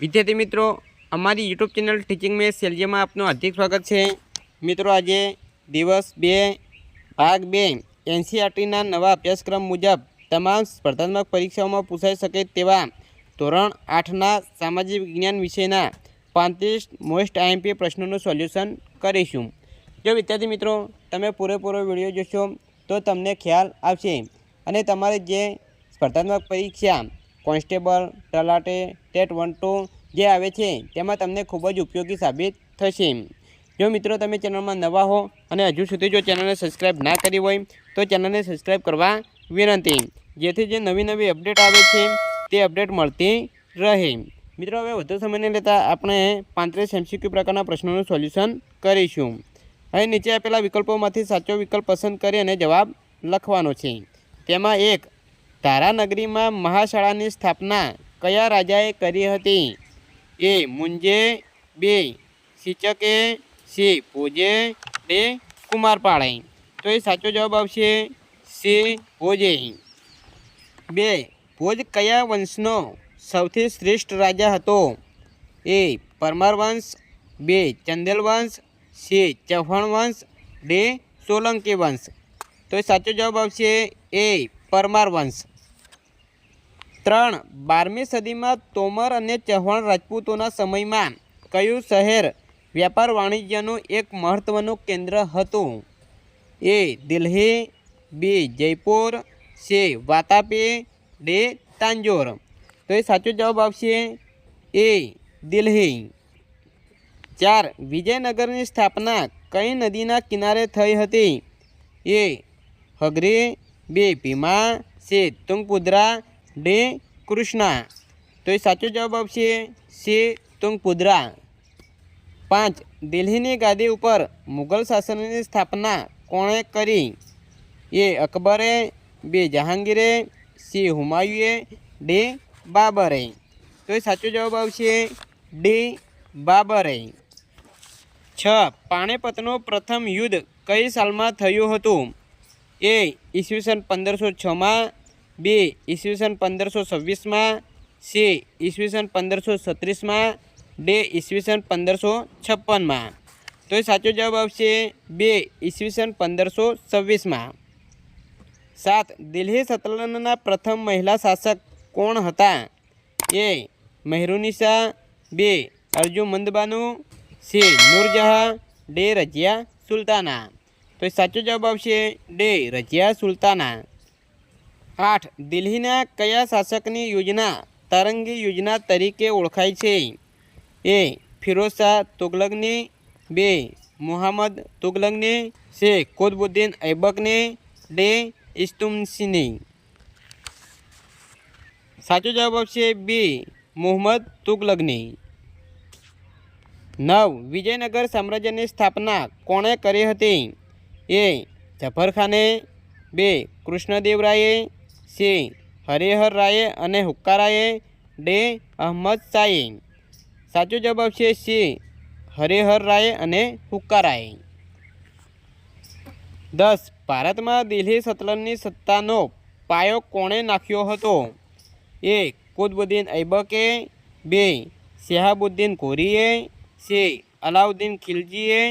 विद्यार्थी मित्रों, अमारी यूट्यूब चैनल टीचिंग में सेल्जिया में आपનું हार्दिक स्वागत है। मित्रों, आज दिवस 2 भाग 2 एनसीईआरटीना नवा अभ्यासक्रम मुजब तमाम स्पर्धात्मक परीक्षाओं पूछाई सके तेवा धोरण 8ना सामाजिक विज्ञान विषयना 35 मोस्ट आईएमपी प्रश्नों सोल्यूशन करीशुं। जो विद्यार्थी मित्रों तमे पूरेपूरो विडियो जोशो तो तमने ख्याल आवशे अने तमारे जे स्पर्धात्मक परीक्षा કોન્સ્ટેબલ તલાટે ટેટ 1-2 જે આવે છે તેમાં તમને ખૂબ જ ઉપયોગી સાબિત થશે। જો મિત્રો તમે ચેનલમાં નવા હો અને હજુ સુધી જો ચેનલને સબસ્ક્રાઇબ ના કરી હોય તો ચેનલને સબસ્ક્રાઇબ કરવા વિનંતી, જેથી જે નવી નવી અપડેટ આવે છે તે અપડેટ મળતી રહે। મિત્રો, હવે વધુ સમય ન લેતા આપણે 35 MCQ પ્રકારના પ્રશ્નોનું સોલ્યુશન કરીશું। હવે નીચે આપેલા વિકલ્પોમાંથી સાચો વિકલ્પ પસંદ કરી અને જવાબ લખવાનો છે। તેમાં એક, धारानगरी में महाशाला की स्थापना कया राजाए करी हती? ए मुंजे, बी सिचके, सी भोजे, डी कुमारपाळे। तो ये साचो जवाब आवशे सी भोजे। बे भोज कया वंशनो सौथी श्रेष्ठ राजा हतो? ए परमार वंश, बी चंदेल वंश, सी चौहान वंश, डी सोलंकी वंश। तो ये साचो जवाब आवशे ए परमार वंश। 3. 12મી સદીમાં તોમર અને ચૌહાણ રાજપૂતોના સમયમાં કયું શહેર વ્યાપાર વાણિજ્યનું એક મહત્વનું કેન્દ્ર હતું? એ દિલ્હી, બી જયપુર, સી વાતાપી, ડી તાંજોર। તો એ સાચો જવાબ આવશે એ દિલ્હી। 4. વિજયનગરની સ્થાપના કઈ નદીના કિનારે થઈ હતી? એ હગરી, બી ભીમા, सी तुंगपुद्रा, डी कृष्णा। तो ये साचो जवाब आपसे सी तुंगपुद्रा। 5. दिल्ही की गादी पर मुगल शासन की स्थापना कोणे करी? ए अकबरे, बी जहांगीरे, सी हुमायूए, डी बाबरे। तो ये साचो जवाब आपसे डी बाबरे। 6. पाणिपतનું प्रथम युद्ध कई साल में थयुं हतुं? ए ईस्वीसन 1506 में, बी ईस्वीसन 1526 में, सी ईस्वीसन 1536 में, डी ईस्वीसन 1556 में। तो ये साचो जवाब आवशे बी ईस्वीसन 1526 में। 7. दिल्ही सल्तनतना प्रथम महिला शासक कोण हता? ए मेहरुनिसा, बी अर्जुमंदबानु, सी नूरजहाँ, डी रजिया सुल्ताना। तो साचो जवाब आवशे डी रजिया सुल्ताना। 8. दिल्हीना कया शासकनी योजना तरंगी योजना तरीके ओळखाय छे? ए फिरोज शाह तुगलकनी, बी मुहम्मद तुगलकनी, सी कुतुबुद्दीन ऐबकनी, डी इल्तुतमिशनी। साचो जवाब आवशे बी मुहम्मद तुगलकनी। 9. विजयनगर साम्राज्यनी स्थापना कोणे करी हती? ए जफरखाने, बी कृष्णदेवराये, सी हरिहर राये अने हुक्काराये, डी अहमद शाहे। साचो जवाब आवशे सी हरिहर राये अने हुक्काराये। 10. भारत में दिल्ही सल्तनतनी सत्तानो पायो कोणे नाख्यो हतो? ए कुतुबुद्दीन ऐबके, बी शहाबुद्दीन घोरीए, सी अलाउद्दीन खिलजीए,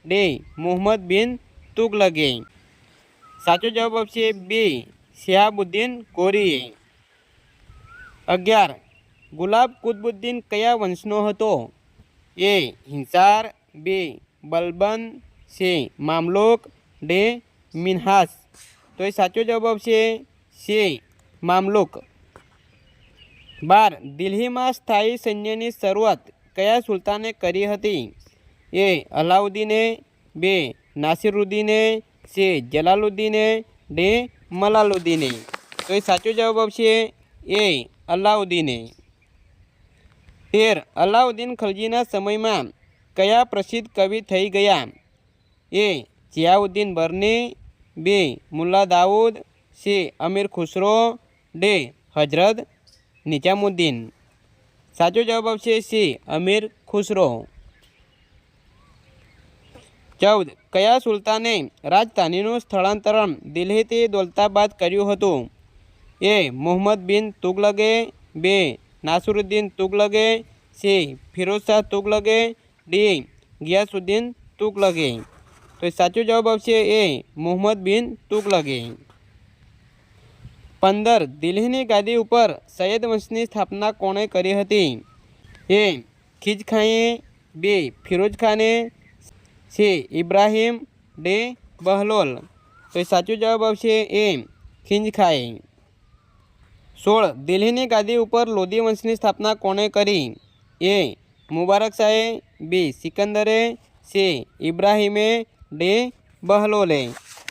डी मुहम्मद बिन तुगलके। साचो जवाब आपसे बी शहाबुद्दीन घोरीए। 11. गुलाब कुतुबुद्दीन कया वंशनो हतो? ए हिंसार, बी बलबन, सी मामलुक, डी मिन्हास। तो ये साचो जवाब आपसे सी मामलुक। 12. दिल्ही में स्थायी सैन्य की शुरुआत कया सुल्ताने करी हती? ए अलाउद्दीने, बी नासिरुद्दीने, सी जलालुद्दीने, डी मलालुद्दीने। तो ये साचो जवाब आपसे ए अलाउद्दीने। 13. अलाउद्दीन खिलजीना समय में कया प्रसिद्ध कवि थई गया? ए जियाउद्दीन बर्नी, बी मुल्ला दाऊद, सी अमीर खुसरो, डी हजरत निजामुद्दीन। साचो जवाब आपसे सी अमीर खुसरो। 14. कया सुल्ताने राजधानीનું સ્થળાંતરણ દિલ્હીથી દૌલતાબાદ કર્યું હતું? ए मुहम्मद बिन तुगलके, B Nasiruddin तुगलके, C ફિરોઝશાહ તુગલકે, D Giasuddin તુગલકે। તો સાચો જવાબ આવશે એ મુહમ્મદ બિન તુગલકે। 15 દિલ્હીની ગાદી ઉપર સૈયદ વંશની સ્થાપના કોણે કરી હતી? એ ખિજખાઈએ, બી ફિરોઝ ખાને, સી ઇબ્રાહિમ, ડી બહલોલ। તો સાચો જવાબ આવશે એ ખિજખાએ। 16 દિલ્હીની ગાદી ઉપર લોધી વંશની સ્થાપના કોણે કરી? એ મુબારક શાહે, બી સિકંદરે, સી ઇબ્રાહિમે, ડી બહલોલે।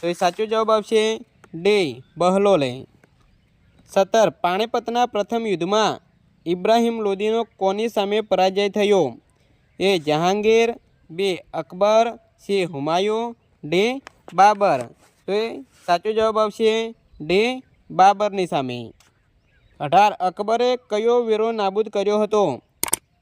તો સાચો જવાબ આવશે ડી બહલોલે। 17 પાણીપતના પ્રથમ યુદ્ધમાં ઇબ્રાહિમ લોદીનો કોની સામે પરાજય થયો? એ જહાંગીર, બી અકબર, સી હુમાયુ, ડી બાબર। તો સાચો જવાબ આવશે ડી બાબરની સામે। 18 અકબરે કયો વેરો નાબૂદ કર્યો હતો?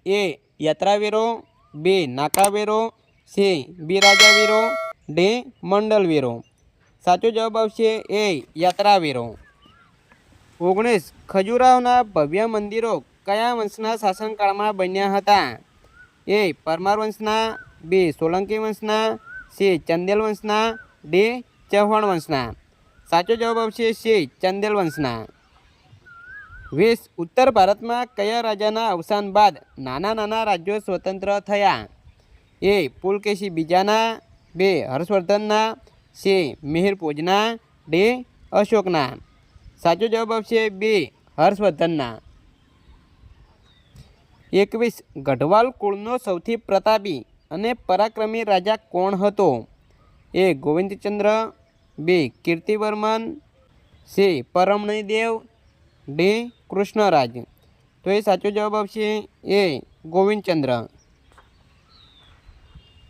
એ યાત્રાવેરો, બી નાકાવેરો, સી બિરાજાવેરો, ડી મંડલવેરો। સાચો જવાબ આવશે એ યાત્રાવેરો। 19 ખજુરાહોના ભવ્ય મંદિરો કયા વંશના શાસનકાળમાં બન્યા હતા? એ પરમાર વંશના, બી સોલંકી વંશના, સી ચંદેલ વંશના, ડી ચૌહાણ વંશના। સાચો જવાબ આવશે સી ચંદેલ વંશના। 20 ઉત્તર ભારતમાં કયા રાજાના અવસાન બાદ નાના નાના રાજ્યો સ્વતંત્ર થયા? એ પુલકેશી બીજાના, બી હર્ષવર્ધનના, સી મિહિર ભોજના, ડી અશોકના। સાચો જવાબ આવશે બી હર્ષવર્ધનના। 21 ગઢવાલ કુળનો સૌથી પ્રતાપી અને પરાક્રમી રાજા કોણ હતો? એ ગોવિંદચંદ્ર, બી કીર્તિવર્મન, સી પરમણીદેવ, ડી કૃષ્ણરાજ। તો એ સાચો જવાબ આવશે એ ગોવિંદચંદ્ર।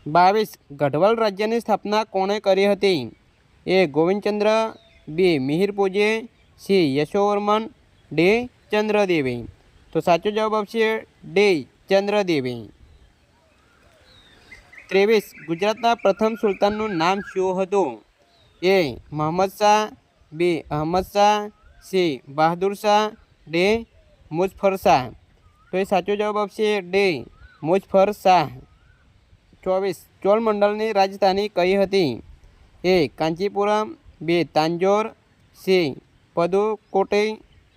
22 ગઢવાલ રાજ્યની સ્થાપના કોણે કરી હતી? એ ગોવિંદચંદ્ર, બી મિહિર ભોજે, સી યશોવર્મન, ડી ચંદ્રદેવે। તો સાચો જવાબ આવશે ડી ચંદ્રદેવે। 23 ગુજરાતના પ્રથમ સુલતાનનું નામ શું હતું? એ મહમ્મદ શાહ, બી અહમદ શાહ, સી બહાદુર શાહ, ડી મુઝફ્ફર શાહ। તો એ સાચો જવાબ આવશે ડી મુઝફ્ફર શાહ। 24 ચોલમંડળની રાજધાની કઈ હતી? એ કાંચીપુરમ, બી તાંજોર, સી પદુકોટઈ,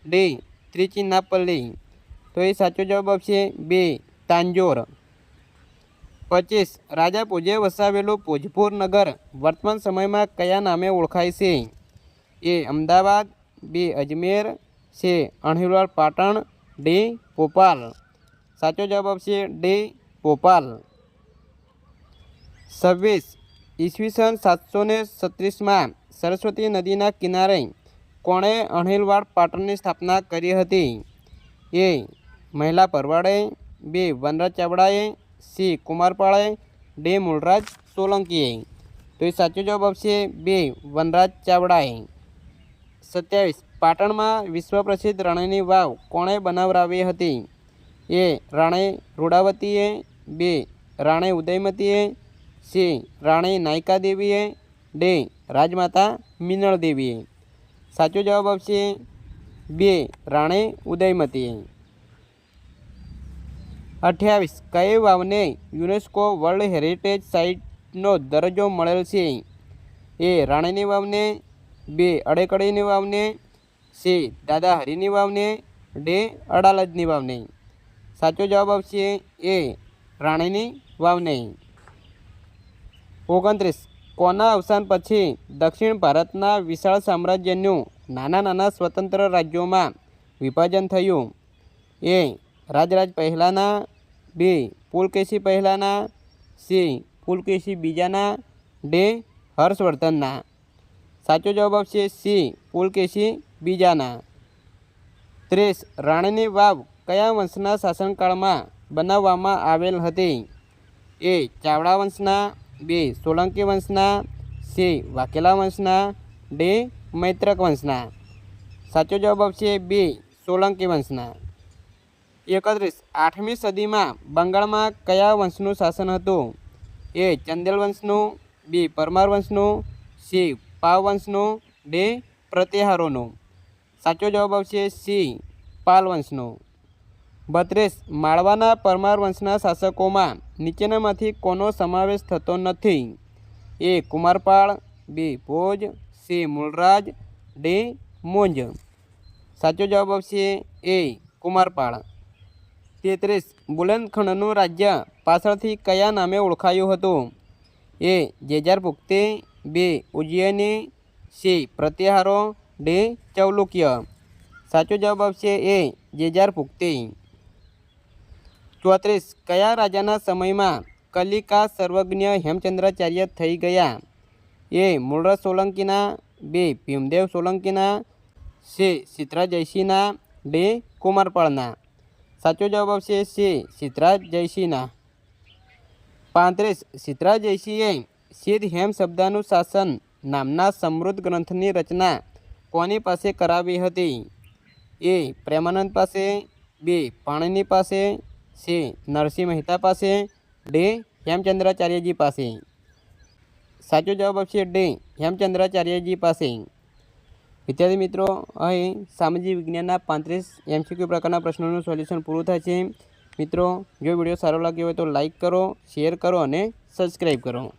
ડી ત્રિચિનાપલ્લી। તો એ સાચો જવાબ આવશે બી તાંજોર। 25 રાજા ભોજે વસાવેલું ભોજપુર નગર વર્તમાન સમયમાં કયા નામે ઓળખાય છે? એ અમદાવાદ, બી અજમેર, સી અણહિલવાડ પાટણ, ડી ભોપાલ। સાચો જવાબ આવશે ડી ભોપાલ। 26 ઈસવીસન 736માં સરસ્વતી નદીના કિનારે કોણે અણહિલવાડ પાટણની સ્થાપના કરી હતી? એ મહિલા ભરવાડે, બી વનરાજ ચાવડાએ, સી કુમારપાળે, ડી મૂળરાજ સોલંકીએ। તો એ સાચો જવાબ આવશે બી વનરાજ ચાવડાએ। 27 પાટણમાં વિશ્વ પ્રસિદ્ધ રાણીની વાવ કોણે બનાવરાવી હતી? એ રાણી રૂડાવતીએ, બી રાણી ઉદયમતીએ, સી રાણી નાયકા દેવીએ, ડી રાજમાતા મિનળ દેવીએ। સાચો જવાબ આવશે બી રાણી ઉદયમતીએ। 28 કઈ વાવને યુનેસ્કો વર્લ્ડ હેરિટેજ સાઇટનો દરજ્જો મળેલ છે? એ રાણીની વાવને, બી અડેકડીની વાવને, સી દાદા હરીની વાવને, ડી અડાલજની વાવને। સાચો જવાબ આવશે એ રાણીની વાવને। 29 કોના અવસાન પછી દક્ષિણ ભારતના વિશાળ સામ્રાજ્યનું નાના નાના સ્વતંત્ર રાજ્યોમાં વિભાજન થયું? એ રાજરાજ પહેલાના, બી પુલકેશી પહેલાના, સી પુલકેશી બીજાના, ડી હર્ષવર્ધનના। સાચો જવાબ આવશે સી પુલકેશી બીજાના। 30 રાણીની વાવ કયા વંશના શાસનકાળમાં બનાવવામાં આવેલ હતી? એ ચાવડા વંશના, બી સોલંકી વંશના, સી વાઘેલા વંશના, ડી મૈત્રક વંશના। સાચો જવાબ આવશે બી સોલંકી વંશના। 31 8મી સદીમાં બંગાળમાં કયા વંશનું શાસન હતું? એ ચંદેલ વંશનું, બી પરમાર વંશનું, સી પાવ વંશનું, ડી પ્રતિહારોનું। સાચો જવાબ આવશે સી પાલ વંશનું। 32 માળવાના પરમાર વંશના શાસકોમાં નીચેનામાંથી કોનો સમાવેશ થતો નથી? એ કુમારપાળ, બી ભોજ, સી મૂળરાજ, ડી મુંજ. સાચો જવાબ આવશે એ કુમારપાળ. 33 બુલંદખંડનું રાજ્ય પાછળથી કયા નામે ઓળખાયું હતું? એ જેજારપુખ્તી, બી ઉજ્જૈની, સી પ્રત્યાહારો, ડી ચૌલુક્ય. સાચો જવાબ આવશે એ જેજારપુખ્તી. 34 કયા રાજાના સમયમાં કલિકા સર્વજ્ઞ હેમચંદ્રાચાર્ય થઈ ગયા? એ મૂળરાજ સોલંકીના, બી ભીમદેવ સોલંકીના, સી સિદ્ધરાજ જયસિંહના, ડી કુમારપાળના. સાચો જવાબ આવશે સી સિદ્ધરાજ જયસિંહના. 35 સિદ્ધરાજ જયસિંહે સિદ્ધ હેમ શબ્દાનું શાસન નામના સમૃદ્ધ ગ્રંથની રચના કોની પાસે કરાવી હતી? એ પ્રેમાનંદ પાસે, બી પાણિની પાસે, સી નરસિંહ મહેતા પાસે, ડી હેમચંદ્રાચાર્યજી પાસે. સાચો જવાબ આવશે ડી હેમચંદ્રાચાર્યજી પાસે. વિદ્યાર્થી મિત્રો, અહીં સામાજિક વિજ્ઞાનના 35 MCQ પ્રકારના પ્રશ્નોનું સોલ્યુશન પૂરું થાય છે. મિત્રો, જો વિડીયો સારો લાગ્યો હોય તો લાઈક કરો, શેર કરો અને સબસ્ક્રાઈબ કરો.